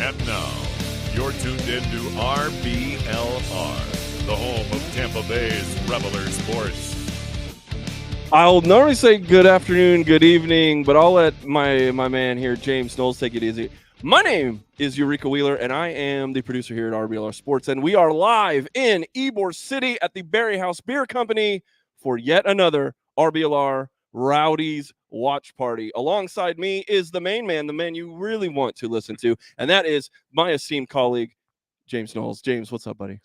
And now, you're tuned in to RBLR, the home of Tampa Bay's Reveler Sports. I'll normally say good afternoon, good evening, but I'll let my man here, James Knowles, take it easy. My name is Eureka Wheeler, and I am the producer here at RBLR Sports, and we are live in Ybor City at the BarrieHaus Beer Company for yet another RBLR Rowdies watch party. Alongside me is the main man, the man you really want to listen to, and that is my esteemed colleague, James Knowles. James, what's up, buddy?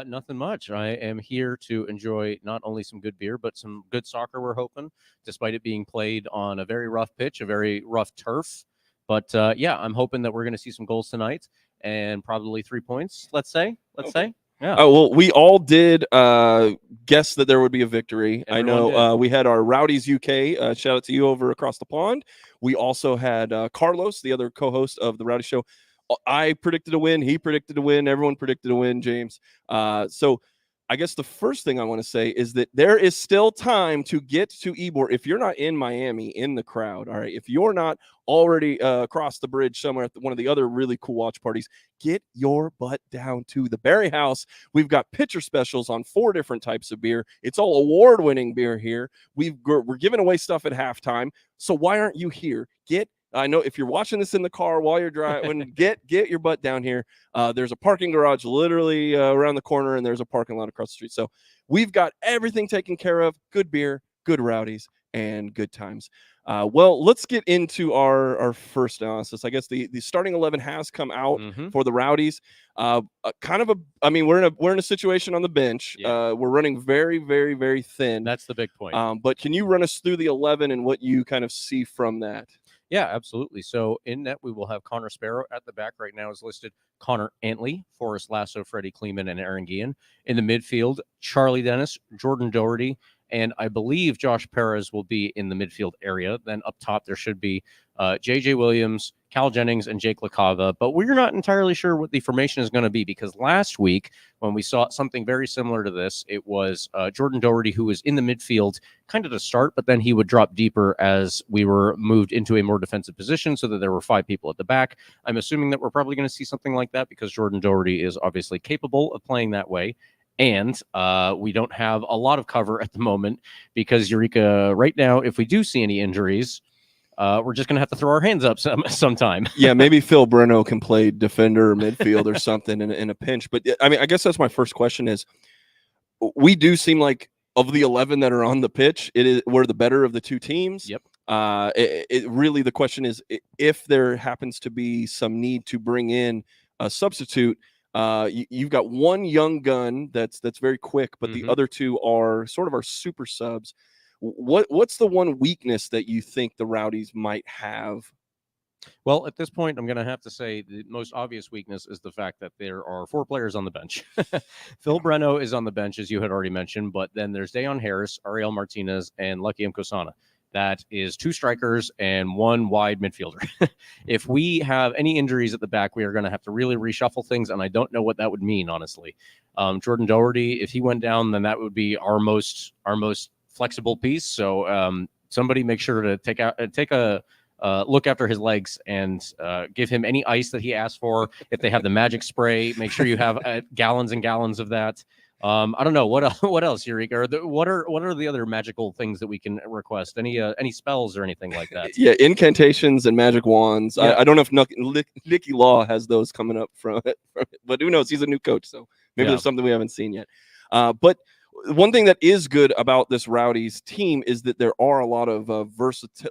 Nothing much. I am here to enjoy not only some good beer, but some good soccer, we're hoping, despite it being played on a very rough pitch, a very rough turf. But yeah, I'm hoping that we're going to see some goals tonight and probably 3 points, let's say. Yeah. Oh, well, we all did guess that there would be a victory. Everyone I know did. we had our Rowdies UK. Shout out to you over across the pond. We also had Carlos, the other co-host of the Rowdy Show. I predicted a win. He predicted a win. Everyone predicted a win, James. So I guess the first thing I want to say is that there is still time to get to Ybor. If you're not in Miami in the crowd, all right, if you're not already across the bridge somewhere at one of the other really cool watch parties, get your butt down to the BarrieHaus. We've got pitcher specials on 4 different types of beer. It's all award-winning beer here. We're giving away stuff at halftime. So why aren't you here? I know if you're watching this in the car while you're driving, get your butt down here. There's a parking garage literally around the corner, and there's a parking lot across the street. So we've got everything taken care of. Good beer, good Rowdies, and good times. Well, let's get into our first analysis. I guess the starting 11 has come out for the Rowdies. We're in a situation on the bench. Yeah. We're running very, very, very thin. That's the big point. But can you run us through the 11 and what you kind of see from that? Yeah, absolutely. So in net, we will have Connor Sparrow at the back. Right now is listed Connor Antley, Forrest Lasso, Freddie Kleeman, and Aaron Guillen. In the midfield, Charlie Dennis, Jordan Doherty, and I believe Josh Perez will be in the midfield area. Then up top, there should be J.J. Williams, Cal Jennings, and Jake LaCava. But we're not entirely sure what the formation is going to be because last week, when we saw something very similar to this, it was Jordan Doherty who was in the midfield kind of to start, but then he would drop deeper as we were moved into a more defensive position so that there were 5 people at the back. I'm assuming that we're probably going to see something like that because Jordan Doherty is obviously capable of playing that way. And we don't have a lot of cover at the moment because Eureka, right now, if we do see any injuries, we're just going to have to throw our hands up sometime. Yeah, maybe Phil Breno can play defender or midfield or something in a pinch. But I mean, I guess that's my first question is we do seem like of the 11 that are on the pitch, we're the better of the 2 teams. Yep. Really, the question is if there happens to be some need to bring in a substitute. You've got one young gun that's very quick, but the other 2 are sort of our super subs. What's the one weakness that you think the Rowdies might have? Well, at this point, I'm going to have to say the most obvious weakness is the fact that there are 4 players on the bench. Phil Breno is on the bench, as you had already mentioned, but then there's Dayon Harris, Ariel Martinez, and Lucky Mkosana. That is 2 strikers and 1 wide midfielder. If we have any injuries at the back, we are going to have to really reshuffle things, and I don't know what that would mean, honestly. Jordan Doherty, if he went down, then that would be our most flexible piece. So somebody make sure to take a look after his legs and give him any ice that he asks for. If they have the magic spray, make sure you have gallons and gallons of that. I don't know what else, Eureka. What are the other magical things that we can request? Any spells or anything like that? Yeah, incantations and magic wands. Yeah. I don't know if Nicky Law has those coming up from it, but who knows? He's a new coach, so maybe there's something we haven't seen yet. But one thing that is good about this Rowdies team is that there are a lot of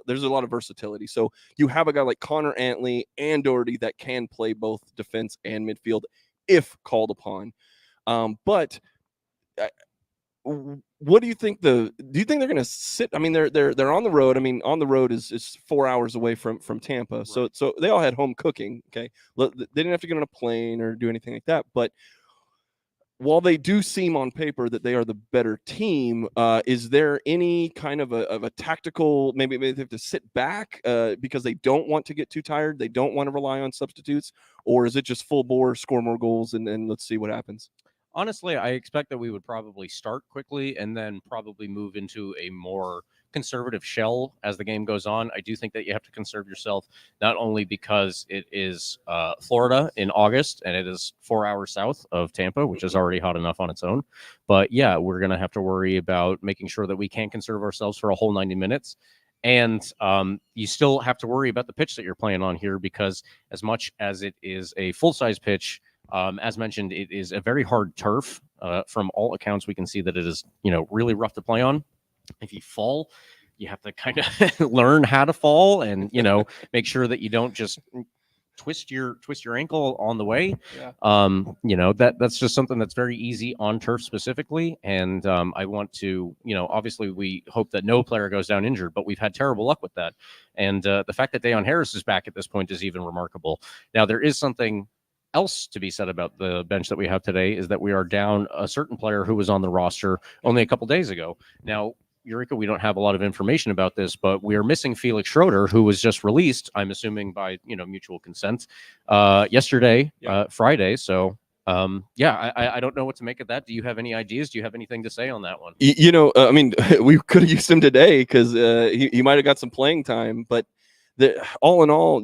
there's a lot of versatility. So you have a guy like Connor Antley and Doherty that can play both defense and midfield if called upon. But what do you think? Do you think they're going to sit? I mean, they're on the road. I mean, on the road is 4 hours away from Tampa, right. So they all had home cooking. Okay, they didn't have to get on a plane or do anything like that. But while they do seem on paper that they are the better team, is there any kind of a tactical? Maybe they have to sit back because they don't want to get too tired. They don't want to rely on substitutes, or is it just full bore, score more goals, and let's see what happens? Honestly, I expect that we would probably start quickly and then probably move into a more conservative shell as the game goes on. I do think that you have to conserve yourself, not only because it is Florida in August and it is 4 hours south of Tampa, which is already hot enough on its own. But yeah, we're going to have to worry about making sure that we can conserve ourselves for a whole 90 minutes. And you still have to worry about the pitch that you're playing on here, because as much as it is a full-size pitch, as mentioned, it is a very hard turf. From all accounts, we can see that it is, really rough to play on. If you fall, you have to kind of learn how to fall, and make sure that you don't just twist your ankle on the way. Yeah. That's just something that's very easy on turf specifically. And I want to, obviously we hope that no player goes down injured, but we've had terrible luck with that. And the fact that Dayon Harris is back at this point is even remarkable. Now, there is something else to be said about the bench that we have today, is that we are down a certain player who was on the roster only a couple days ago. Now, Eureka, we don't have a lot of information about this, but we are missing Felix Schroeder, who was just released, I'm assuming by mutual consent, yesterday, Friday. So I don't know what to make of that. Do you have any ideas? Do you have anything to say on that one? I mean, we could have used him today because he might have got some playing time, but all in all,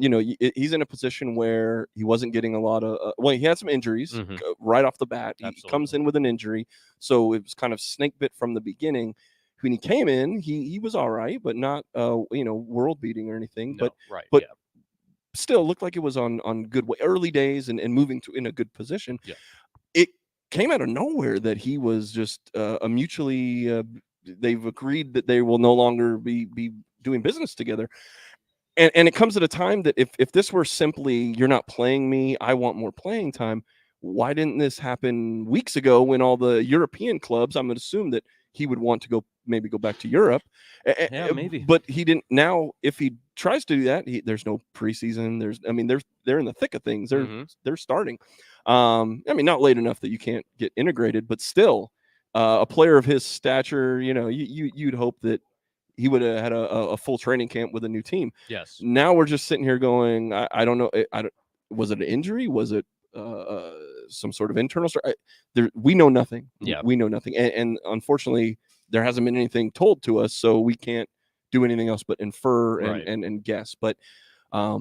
he's in a position where he wasn't getting a lot of he had some injuries right off the bat. He comes in with an injury, so it was kind of snake bit from the beginning. When he came in, he was all right, but not world beating or anything. No, but still looked like it was on good way, early days and moving to in a good position. Yeah. It came out of nowhere that he was just a mutually they've agreed that they will no longer be doing business together. And it comes at a time that if this were simply, you're not playing me, I want more playing time, why didn't this happen weeks ago when all the European clubs, I'm going to assume that he would want to go back to Europe. Yeah, maybe. But he didn't. Now, if he tries to do that, there's no preseason. They're in the thick of things. They're starting. Not late enough that you can't get integrated, but still, a player of his stature, you'd hope that he would have had a full training camp with a new team. Yes. Now we're just sitting here going, I don't know. Was it an injury? Was it some sort of internal story? We know nothing. Yeah, we know nothing, and unfortunately, there hasn't been anything told to us, so we can't do anything else but infer and guess. But I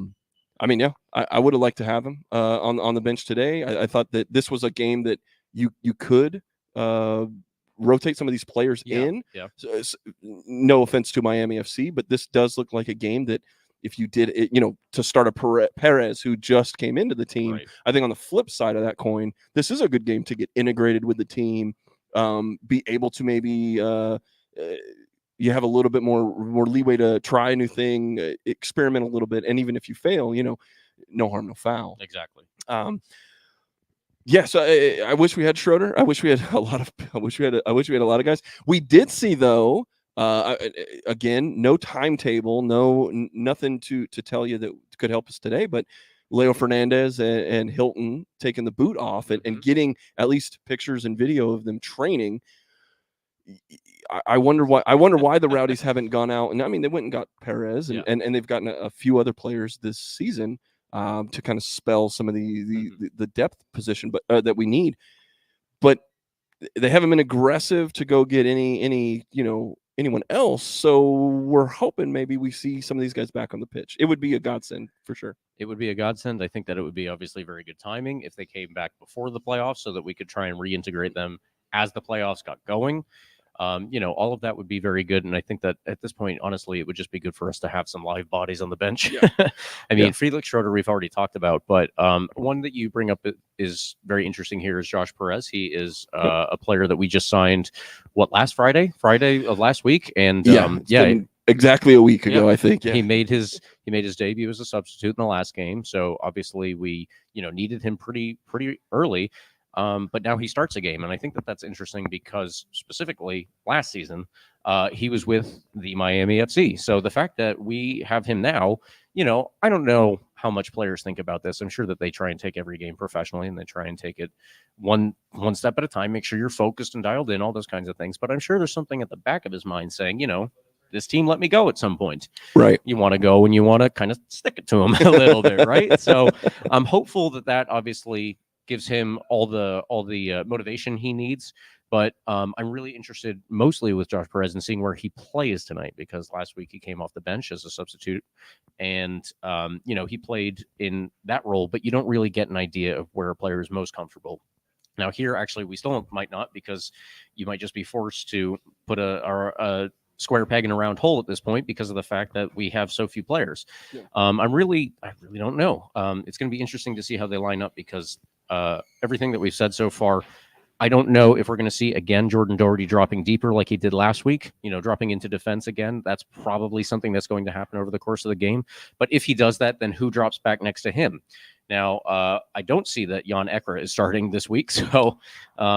would have liked to have him on the bench today. I thought that this was a game that you could rotate some of these players in. Yeah. So, no offense to Miami FC, but this does look like a game that if you did it, to start a Perez who just came into the team, I think on the flip side of that coin, this is a good game to get integrated with the team, be able to maybe you have a little bit more leeway to try a new thing, experiment a little bit, and even if you fail, no harm, no foul. Exactly. So I wish we had Schroeder. I wish we had a lot of guys. We did see though. Again, no timetable, nothing to tell you that could help us today, but Leo Fernandez and Hilton taking the boot off and getting at least pictures and video of them training. I wonder why the Rowdies haven't gone out, and they went and got Perez and they've gotten a few other players this season to kind of spell some of the depth position, but that we need, but they haven't been aggressive to go get anyone else. So we're hoping maybe we see some of these guys back on the pitch. It would be a godsend for sure. It would be a godsend. I think that it would be obviously very good timing if they came back before the playoffs so that we could try and reintegrate them as the playoffs got going. All of that would be very good. And I think that at this point, honestly, it would just be good for us to have some live bodies on the bench. Felix Schroeder, we've already talked about, but one that you bring up is very interesting here is Josh Perez. He is a player that we just signed, last Friday of last week. And exactly a week ago, I think. He made his debut as a substitute in the last game. So obviously we, needed him pretty early. But now he starts a game, and I think that that's interesting because specifically last season, he was with the Miami FC. So the fact that we have him now, I don't know how much players think about this. I'm sure that they try and take every game professionally, and they try and take it one step at a time, make sure you're focused and dialed in, all those kinds of things. But I'm sure there's something at the back of his mind saying, this team let me go at some point. Right. You want to go and you want to kind of stick it to him a little bit, right? So I'm hopeful that obviously gives him all the motivation he needs. But I'm really interested mostly with Josh Perez and seeing where he plays tonight, because last week he came off the bench as a substitute, and he played in that role, but you don't really get an idea of where a player is most comfortable. Now here, actually, we still might not, because you might just be forced to put a square peg in a round hole at this point because of the fact that we have so few players. Yeah. I really don't know. It's going to be interesting to see how they line up, because everything that we've said so far, I don't know if we're going to see again Jordan Doherty dropping deeper like he did last week, dropping into defense again. That's probably something that's going to happen over the course of the game. But if he does that, then who drops back next to him? Now, I don't see that Jan Ekra is starting this week, so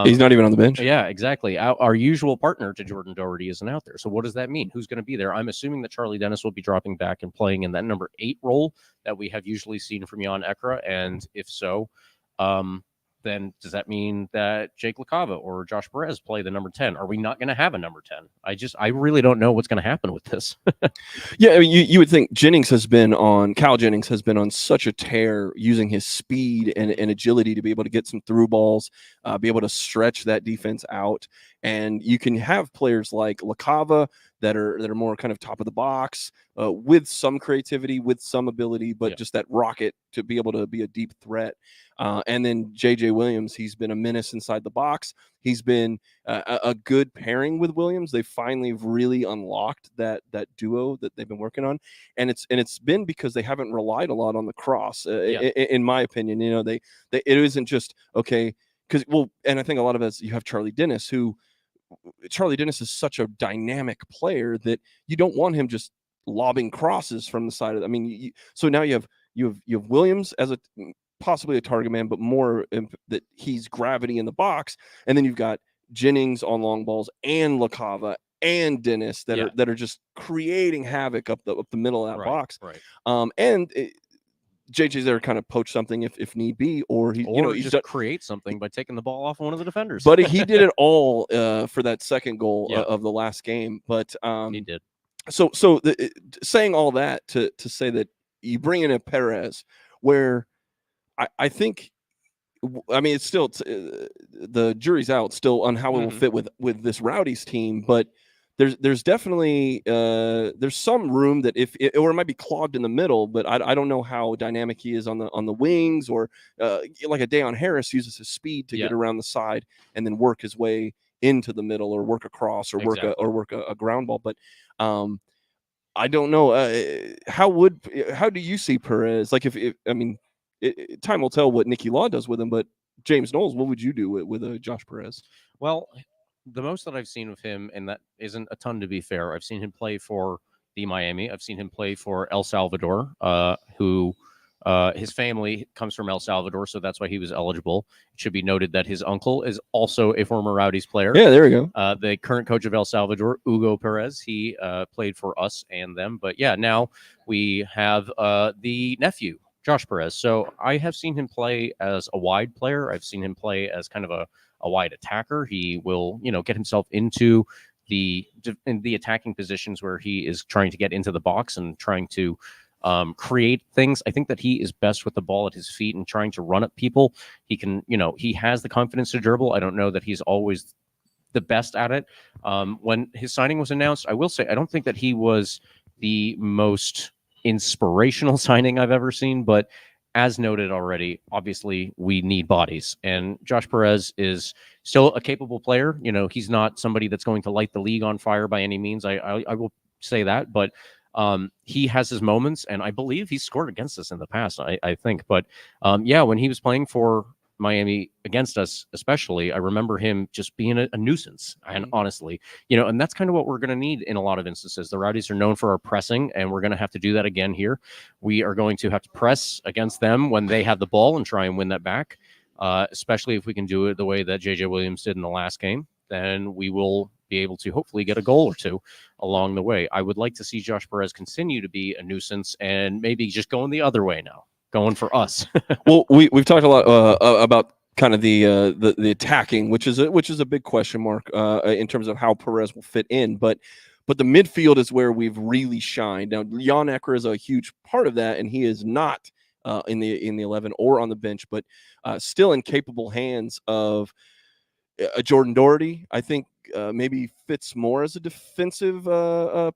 he's not even on the bench. Yeah, exactly. Our usual partner to Jordan Doherty isn't out there. So what does that mean? Who's going to be there? I'm assuming that Charlie Dennis will be dropping back and playing in that number 8 role that we have usually seen from Jan Ekra, and if so, then does that mean that Jake LaCava or Josh Perez play the number 10? Are we not going to have a number 10? I really don't know what's going to happen with this. Yeah, I mean, you would think Cal Jennings has been on such a tear, using his speed and agility to be able to get some through balls, be able to stretch that defense out. And you can have players like LaCava that are more kind of top of the box, with some creativity, with some ability, but just that rocket to be able to be a deep threat. And then J.J. Williams, he's been a menace inside the box. He's been a good pairing with Williams. They finally really unlocked that duo that they've been working on, and it's been because they haven't relied a lot on the cross. In my opinion, it isn't just okay and I think a lot of it is you have Charlie Dennis is such a dynamic player that you don't want him just lobbing crosses from the side of it. I mean, so now you have Williams as possibly a target man, but more that he's gravity in the box, and then you've got Jennings on long balls and LaCava and Dennis that are just creating havoc up the middle of that box. Right. And JJ's there to kind of poach something if need be, or he's just create something by taking the ball off one of the defenders. But he did it all for that second goal of the last game. But he did. So saying all that to say that you bring in a Perez, where I think, I mean, it's still the jury's out still on how it will fit with this Rowdies team, but there's definitely there's some room that or it might be clogged in the middle, but I don't know how dynamic he is on the wings, or like a Dayon Harris uses his speed to get around the side and then work his way into the middle, or work across, or work a ground ball. But I don't know. How do you see Perez? Like time will tell what Nicky Law does with him, but James Knowles, what would you do with Josh Perez? Well, the most that I've seen of him, and that isn't a ton to be fair, I've seen him play for the Miami. I've seen him play for El Salvador, who his family comes from El Salvador, so that's why he was eligible. It should be noted that his uncle is also a former Rowdies player. Yeah, there we go. The current coach of El Salvador, Hugo Perez, he played for us and them. But yeah, now we have the nephew, Josh Perez. So I have seen him play as a wide player. I've seen him play as kind of a wide attacker. He will, get himself into the attacking positions where he is trying to get into the box and trying to create things. I think that he is best with the ball at his feet and trying to run at people. He can, he has the confidence to dribble. I don't know that he's always the best at it. When his signing was announced, I will say, I don't think that he was the most inspirational signing I've ever seen, but as noted already, obviously we need bodies, and Josh Perez is still a capable player. He's not somebody that's going to light the league on fire by any means. I will say that, but he has his moments, and I believe he's scored against us in the past, I think. But when he was playing for Miami against us, especially, I remember him just being a nuisance. And honestly, and that's kind of what we're going to need in a lot of instances. The Rowdies are known for our pressing, and we're going to have to do that again here. We are going to have to press against them when they have the ball and try and win that back, especially if we can do it the way that J.J. Williams did in the last game. Then we will be able to hopefully get a goal or two along the way. I would like to see Josh Perez continue to be a nuisance and maybe just going the other way now. Going for us. Well, we've talked a lot about kind of the attacking, which is a big question mark in terms of how Perez will fit in. But the midfield is where we've really shined. Now, Jan Ekra is a huge part of that, and he is not in the 11 or on the bench, but still in capable hands of Jordan Doherty, I think, maybe fits more as a defensive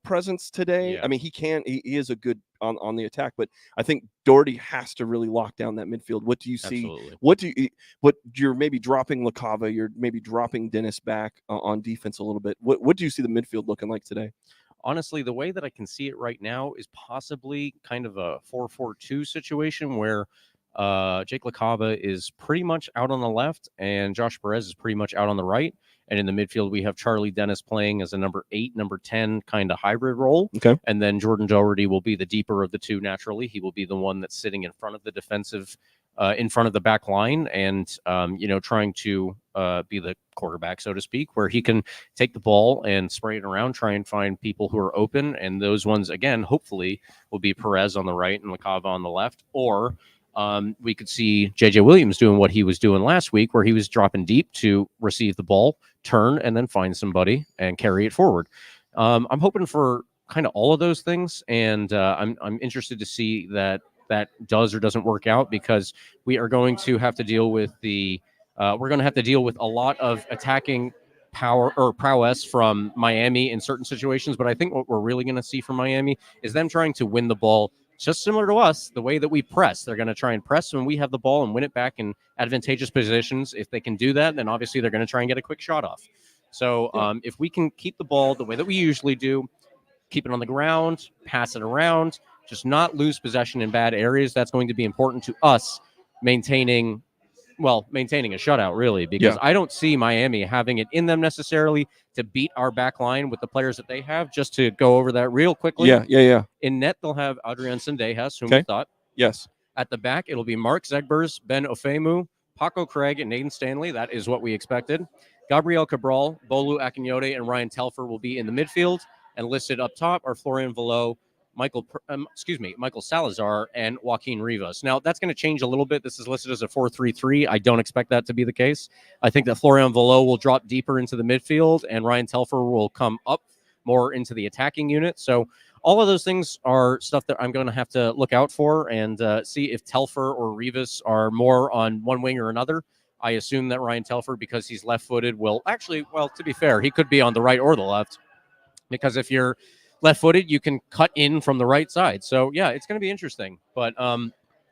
presence today. Yeah. I mean, he is a good on the attack, but I think Doherty has to really lock down that midfield. What do you see? Absolutely. What you're maybe dropping LaCava, you're maybe dropping Dennis back on defense a little bit. What do you see the midfield looking like today? Honestly, the way that I can see it right now is possibly kind of a 4-4-2 situation where Jake LaCava is pretty much out on the left and Josh Perez is pretty much out on the right. And in the midfield, we have Charlie Dennis playing as a number 8, number 10 kind of hybrid role. Okay. And then Jordan Doherty will be the deeper of the two naturally. He will be the one that's sitting in front of the defensive, in front of the back line and, trying to be the quarterback, so to speak, where he can take the ball and spray it around, try and find people who are open. And those ones, again, hopefully will be Perez on the right and LaCava on the left. Or we could see JJ Williams doing what he was doing last week, where he was dropping deep to receive the ball, turn, and then find somebody and carry it forward. I'm hoping for kind of all of those things. And I'm interested to see that does or doesn't work out, because we are going to have to deal with a lot of attacking power or prowess from Miami in certain situations. But I think what we're really going to see from Miami is them trying to win the ball, just similar to us, the way that we press. They're going to try and press when we have the ball and win it back in advantageous positions. If they can do that, then obviously they're going to try and get a quick shot off. So if we can keep the ball the way that we usually do, keep it on the ground, pass it around, just not lose possession in bad areas, that's going to be important to us maintaining a shutout, really, because I don't see Miami having it in them necessarily to beat our back line with the players that they have. Just to go over that real quickly. Yeah. In net, they'll have Adrian Sendejas, whom we thought. Yes. At the back, it'll be Mark Zegbers, Ben Ofemu, Paco Craig, and Nathan Stanley. That is what we expected. Gabriel Cabral, Bolu Akinyote, and Ryan Telfer will be in the midfield. And listed up top are Florian Velo, Michael Salazar, and Joaquin Rivas. Now, that's going to change a little bit. This is listed as a 4-3-3. I don't expect that to be the case. I think that Florian Velo will drop deeper into the midfield, and Ryan Telfer will come up more into the attacking unit. So all of those things are stuff that I'm going to have to look out for and see if Telfer or Rivas are more on one wing or another. I assume that Ryan Telfer, because he's left-footed, to be fair, he could be on the right or the left, because if you're left-footed, you can cut in from the right side. So yeah, it's going to be interesting. But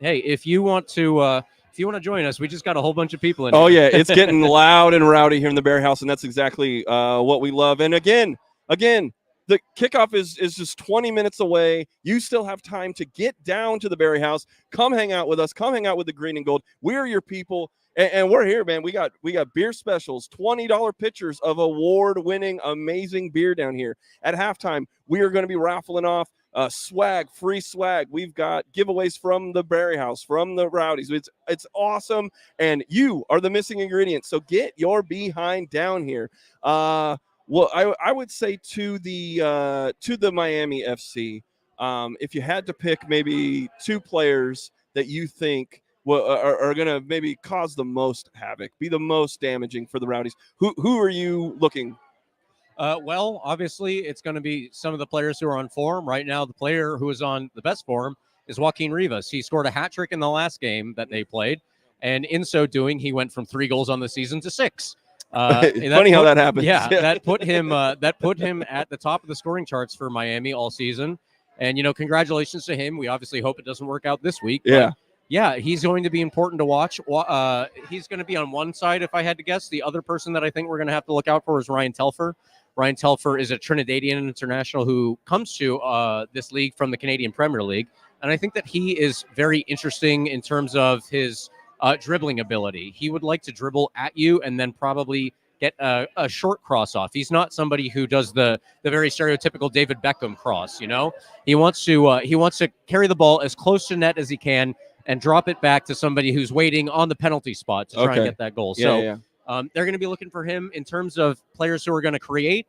hey, if you want to join us, we just got a whole bunch of people in. Oh yeah, it's getting loud and rowdy here in the BarrieHaus, and that's exactly what we love. And again, the kickoff is just 20 minutes away. You still have time to get down to the BarrieHaus. Come hang out with us. Come hang out with the Green and Gold. We're your people. And we're here, man. We got beer specials, $20 pitchers of award-winning, amazing beer down here. At halftime, we are going to be raffling off free swag. We've got giveaways from the BarrieHaus, from the Rowdies. It's awesome, and you are the missing ingredient. So get your behind down here. Well, I would say to the Miami FC, if you had to pick maybe two players that you think are going to maybe cause the most havoc, be the most damaging for the Rowdies, who are you looking? Well, obviously, it's going to be some of the players who are on form. Right now, the player who is on the best form is Joaquin Rivas. He scored a hat trick in the last game that they played, and in so doing, he went from 3 goals on the season to 6. Funny how that happens. Yeah, that put him at the top of the scoring charts for Miami all season. And, congratulations to him. We obviously hope it doesn't work out this week. Yeah. Yeah, he's going to be important to watch. He's going to be on one side, if I had to guess. The other person that I think we're going to have to look out for is Ryan Telfer. Ryan Telfer is a Trinidadian international who comes to this league from the Canadian Premier League. And I think that he is very interesting in terms of his dribbling ability. He would like to dribble at you and then probably get a short cross off. He's not somebody who does the very stereotypical David Beckham cross, He wants to carry the ball as close to net as he can and drop it back to somebody who's waiting on the penalty spot to try and get that goal. They're going to be looking for him in terms of players who are going to create.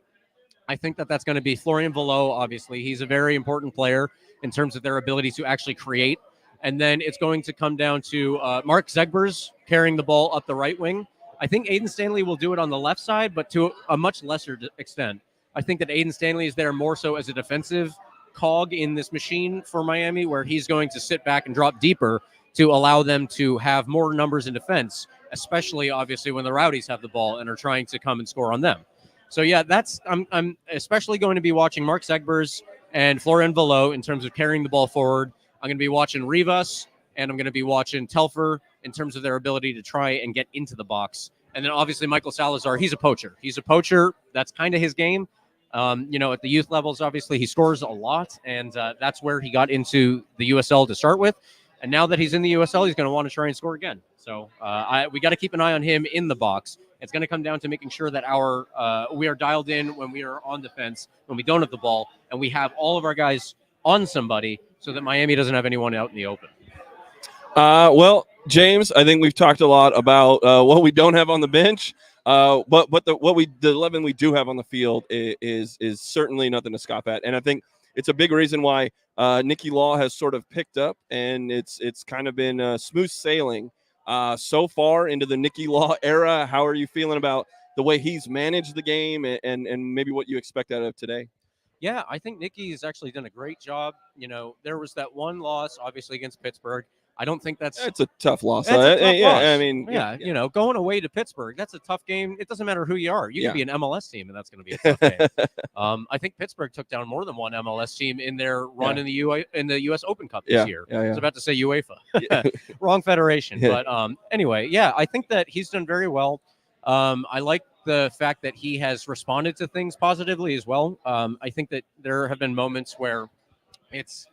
I think that's going to be Florian Velo, obviously. He's a very important player in terms of their ability to actually create. And then it's going to come down to Mark Zegbers carrying the ball up the right wing. I think Aiden Stanley will do it on the left side, but to a much lesser extent. I think that Aiden Stanley is there more so as a defensive cog in this machine for Miami, where he's going to sit back and drop deeper to allow them to have more numbers in defense, especially obviously when the Rowdies have the ball and are trying to come and score on them. So yeah, I'm especially going to be watching Mark Zegbers and Florian Velo in terms of carrying the ball forward. I'm going to be watching Rivas and I'm going to be watching Telfer in terms of their ability to try and get into the box. And then obviously Michael Salazar, he's a poacher. That's kind of his game. At the youth levels, obviously he scores a lot, and that's where he got into the USL to start with. And now that he's in the USL, he's going to want to try and score again. So we got to keep an eye on him in the box. It's going to come down to making sure that we are dialed in when we are on defense, when we don't have the ball, and we have all of our guys on somebody so that Miami doesn't have anyone out in the open. Well, James, I think we've talked a lot about what we don't have on the bench. But the 11 we do have on the field is certainly nothing to scoff at, and I think it's a big reason why Nicky Law has sort of picked up, and it's kind of been smooth sailing so far into the Nicky Law era. How are you feeling about the way he's managed the game, and maybe what you expect out of today? Yeah, I think Nicky has actually done a great job. There was that one loss, obviously, against Pittsburgh. I don't think that's That's a tough loss. I mean, going away to Pittsburgh, that's a tough game. It doesn't matter who you are. You can be an MLS team, and that's going to be a tough game. I think Pittsburgh took down more than one MLS team in their run in the U.S. Open Cup this year. I was about to say UEFA. Wrong federation. But anyway, I think that he's done very well. I like the fact that he has responded to things positively as well. I think that there have been moments where it's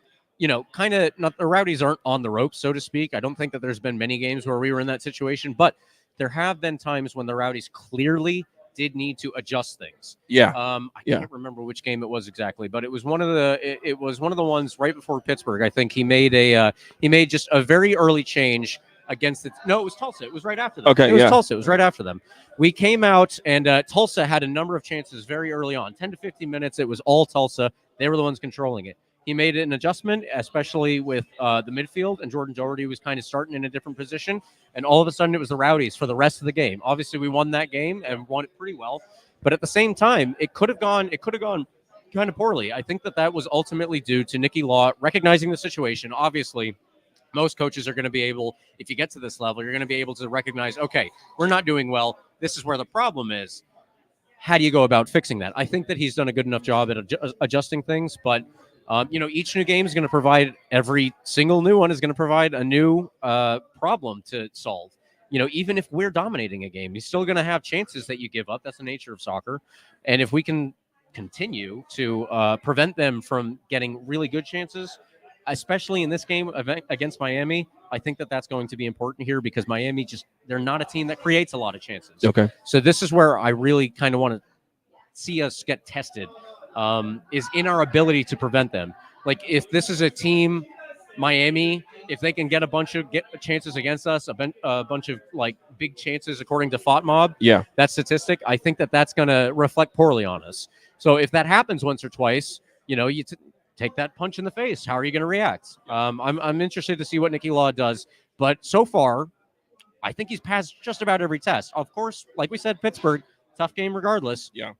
kind of not the Rowdies aren't on the ropes, so to speak. I don't think that there's been many games where we were in that situation, but there have been times when the Rowdies clearly did need to adjust things. I can't remember which game it was exactly, but it was one of the ones right before Pittsburgh. I think he made just a very early change against it. No, it was Tulsa. It was right after them. Okay, it was Tulsa. It was right after them. We came out and Tulsa had a number of chances very early on. 10 to 15 minutes. It was all Tulsa. They were the ones controlling it. He made an adjustment, especially with the midfield, and Jordan Doherty was kind of starting in a different position. And all of a sudden, it was the Rowdies for the rest of the game. Obviously, we won that game and won it pretty well. But at the same time, it could have gone kind of poorly. I think that was ultimately due to Nicky Law recognizing the situation. Obviously, most coaches are going to be able, if you get to this level, you're going to be able to recognize, okay, we're not doing well. This is where the problem is. How do you go about fixing that? I think that he's done a good enough job at adjusting things, but each new game is going to provide, every single new one is going to provide a new problem to solve. Even if we're dominating a game, you're still going to have chances that you give up. That's the nature of soccer. And if we can continue to prevent them from getting really good chances, especially in this game against Miami, I think that that's going to be important here because Miami they're not a team that creates a lot of chances. Okay. So this is where I really kind of want to see us get tested. Is in our ability to prevent them. Like if this is a team, Miami, if they can get a bunch of chances against us, a bunch of like big chances according to FOTMob, that statistic, I think that that's going to reflect poorly on us. So if that happens once or twice, you take that punch in the face. How are you going to react? I'm interested to see what Nicky Law does, but so far, I think he's passed just about every test. Of course, like we said, Pittsburgh, tough game regardless. Yeah.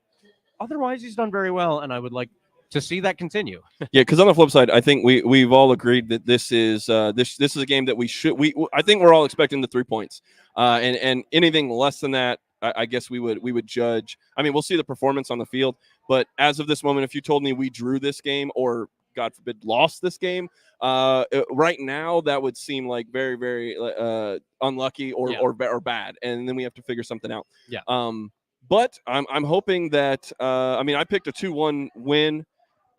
Otherwise, he's done very well, and I would like to see that continue. Because on the flip side, I think we've all agreed that this is this is a game that I think we're all expecting the 3 points, and anything less than that, I guess we would judge. I mean, we'll see the performance on the field, but as of this moment, if you told me we drew this game or God forbid lost this game, right now that would seem like very very unlucky or bad, and then we have to figure something out. But I'm hoping that I picked a 2-1 win,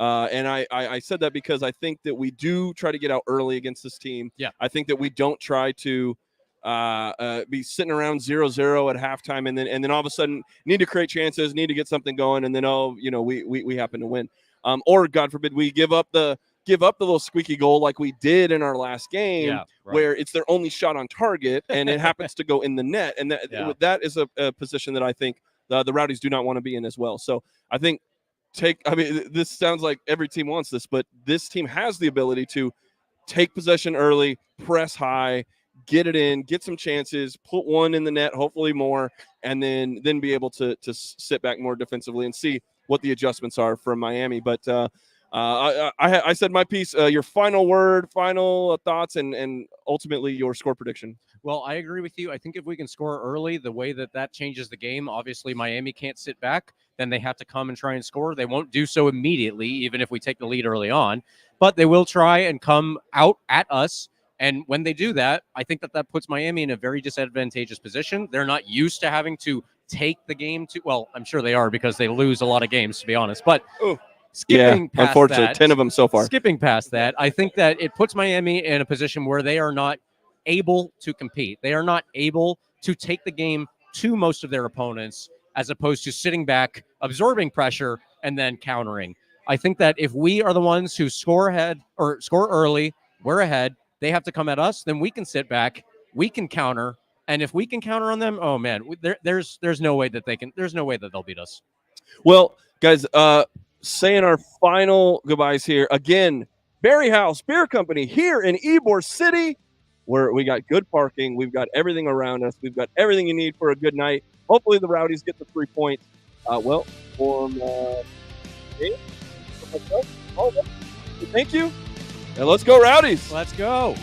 and I said that because I think that we do try to get out early against this team. I think that we don't try to be sitting around 0-0 at halftime and then all of a sudden need to create chances, need to get something going, and then we happen to win. Or God forbid we give up the little squeaky goal like we did in our last game, where it's their only shot on target and it happens to go in the net, and that is a position that I think the Rowdies do not want to be in as well. So I think this sounds like every team wants this, but this team has the ability to take possession early, press high, get it in, get some chances, put one in the net, hopefully more, and then be able to sit back more defensively and see what the adjustments are from Miami. But I said my piece. Your final word, final thoughts, and ultimately your score prediction. Well, I agree with you. I think if we can score early, the way that changes the game, obviously Miami can't sit back. Then they have to come and try and score. They won't do so immediately, even if we take the lead early on. But they will try and come out at us. And when they do that, I think that puts Miami in a very disadvantageous position. They're not used to having to take the game to – well, I'm sure they are because they lose a lot of games, to be honest. But skipping past unfortunately, that, 10 of them so far. Skipping past that, I think that it puts Miami in a position where they are not able to compete. They are not able to take the game to most of their opponents as opposed to sitting back, absorbing pressure, and then countering. I think that if we are the ones who score ahead or score early, we're ahead, they have to come at us, then we can sit back, we can counter, and if we can counter on them, oh man, there's no way that they'll beat us. Well, guys, saying our final goodbyes here again. BarrieHaus Beer Company here in Ybor City, where we got good parking, we've got everything around us, we've got everything you need for a good night. Hopefully the Rowdies get the 3 points. Thank you, and let's go Rowdies. Let's go.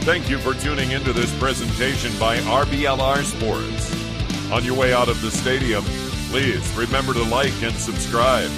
Thank you for tuning into this presentation by RBLR Sports. On your way out of the stadium, please remember to like and subscribe.